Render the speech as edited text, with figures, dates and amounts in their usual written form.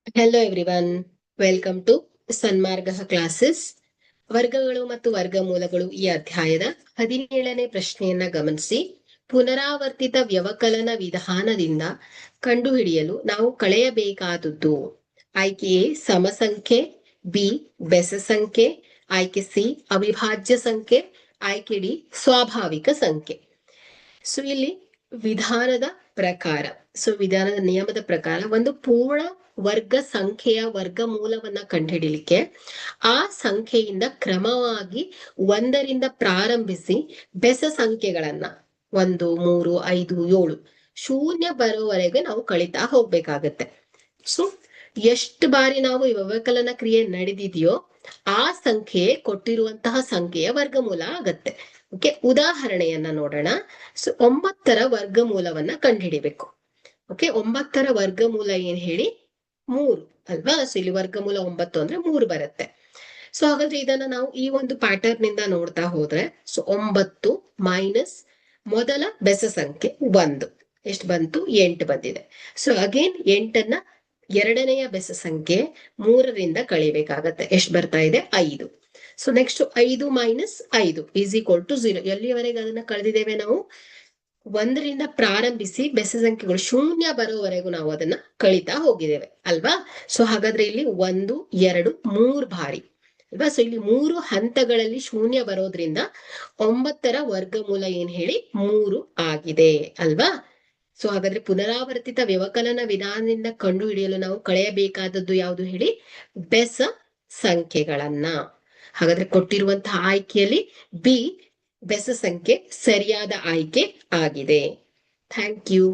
Hello everyone, welcome to Sanmarga classes. ವರ್ಗಗಳು ಮತ್ತು ವರ್ಗಮೂಲಗಳು ಈ ಅಧ್ಯಾಯದ 17ನೇ ಪ್ರಶ್ನೆಯನ್ನ ಗಮನಿಸಿ. ಪುನರಾವರ್ತಿತ ವ್ಯವಕಲನ ವಿಧಾನದಿಂದ ಕಂಡುಹಿಡಿಯಲು ನಾವು ಕಳೆಯಬೇಕಾದದ್ದು ಆಯ್ಕೆ ಎ ಸಮಸಂಖ್ಯೆ, ಬಿ ಬೆಸ ಸಂಖ್ಯೆ, ಆಯ್ಕೆ ಸಿ ಅವಿಭಾಜ್ಯ ಸಂಖ್ಯೆ, ಆಯ್ಕೆ ಡಿ ಸ್ವಾಭಾವಿಕ ಸಂಖ್ಯೆ. ಸೊ ಇಲ್ಲಿ ವಿಧಾನದ ಪ್ರಕಾರ, ವಿಧಾನದ ನಿಯಮದ ಪ್ರಕಾರ ಒಂದು ಪೂರ್ಣ ವರ್ಗ ಸಂಖ್ಯೆಯ ವರ್ಗಮೂಲವನ್ನ ಕಂಡುಹಿಡಿಯಲಿಕ್ಕೆ ಆ ಸಂಖ್ಯೆಯಿಂದ ಕ್ರಮವಾಗಿ 1ರಿಂದ ಪ್ರಾರಂಭಿಸಿ ಬೆಸ ಸಂಖ್ಯೆಗಳನ್ನ 1, 3, 5, 7 ಶೂನ್ಯ ಬರೋವರೆಗೆ ನಾವು ಕಳಿತಾ ಹೋಗ್ಬೇಕಾಗತ್ತೆ. ಸೊ ಎಷ್ಟು ಬಾರಿ ನಾವು ಈ ವ್ಯವಕಲನ ಕ್ರಿಯೆ ನಡೆದಿದೆಯೋ ಆ ಸಂಖ್ಯೆ ಕೊಟ್ಟಿರುವಂತಹ ಸಂಖ್ಯೆಯ ವರ್ಗಮೂಲ ಆಗತ್ತೆ. ಓಕೆ, ಉದಾಹರಣೆಯನ್ನ ನೋಡೋಣ. ಸೊ 9ರ ವರ್ಗಮೂಲವನ್ನ ಕಂಡುಹಿಡಿಬೇಕು. ಓಕೆ, 9ರ ವರ್ಗಮೂಲ ಏನ್ ಹೇಳಿ? 3 ಅಲ್ವಾ? ಸೊ ಇಲ್ಲಿ ವರ್ಗಮೂಲ 9 ಅಂದ್ರೆ 3 ಬರುತ್ತೆ. ಸೊ ಹಾಗಾದ್ರೆ ಇದನ್ನ ನಾವು ಈ ಒಂದು ಪ್ಯಾಟರ್ನ್ ಇಂದ ನೋಡ್ತಾ ಹೋದ್ರೆ, ಸೊ 9 ಮೈನಸ್ ಮೊದಲ ಬೆಸ ಸಂಖ್ಯೆ 1 ಎಷ್ಟು ಬಂತು? 8 ಬಂದಿದೆ. ಸೊ ಅಗೇನ್ 8ಅನ್ನ ಎರಡನೆಯ ಬೆಸ ಸಂಖ್ಯೆ 3ರಿಂದ ಕಳಿಬೇಕಾಗತ್ತೆ. ಎಷ್ಟು ಬರ್ತಾ ಇದೆ? 5. So next 5 minus 5 is equal to 0. ಎಲ್ಲಿವರೆಗೆ ಅದನ್ನ ಕಳೆದಿದ್ದೇವೆ ನಾವು? 1ರಿಂದ ಪ್ರಾರಂಭಿಸಿ ಬೆಸ ಸಂಖ್ಯೆಗಳು ಶೂನ್ಯ ಬರೋವರೆಗೂ ನಾವು ಅದನ್ನ ಕಳಿತಾ ಹೋಗಿದ್ದೇವೆ ಅಲ್ವಾ? ಸೊ ಹಾಗಾದ್ರೆ ಇಲ್ಲಿ 1, 2, 3 ಬಾರಿ ಅಲ್ವಾ? ಸೊ ಇಲ್ಲಿ 3 ಹಂತಗಳಲ್ಲಿ ಶೂನ್ಯ ಬರೋದ್ರಿಂದ 9ರ ವರ್ಗಮೂಲ ಏನ್ ಹೇಳಿ? 3 ಆಗಿದೆ ಅಲ್ವಾ? ಸೊ ಹಾಗಾದ್ರೆ ಪುನರಾವರ್ತಿತ ವ್ಯವಕಲನ ವಿಧಾನದಿಂದ ಕಂಡು ಹಿಡಿಯಲು ನಾವು ಕಳೆಯಬೇಕಾದದ್ದು ಯಾವುದು ಹೇಳಿ? ಬೆಸ ಸಂಖ್ಯೆಗಳನ್ನ. ಹಾಗಾದ್ರೆ ಕೊಟ್ಟಿರುವಂತಹ ಆಯ್ಕೆಯಲ್ಲಿ ಬಿ ಬೆಸ ಸಂಖ್ಯೆ ಸರಿಯಾದ ಆಯ್ಕೆ ಆಗಿದೆ. Thank you.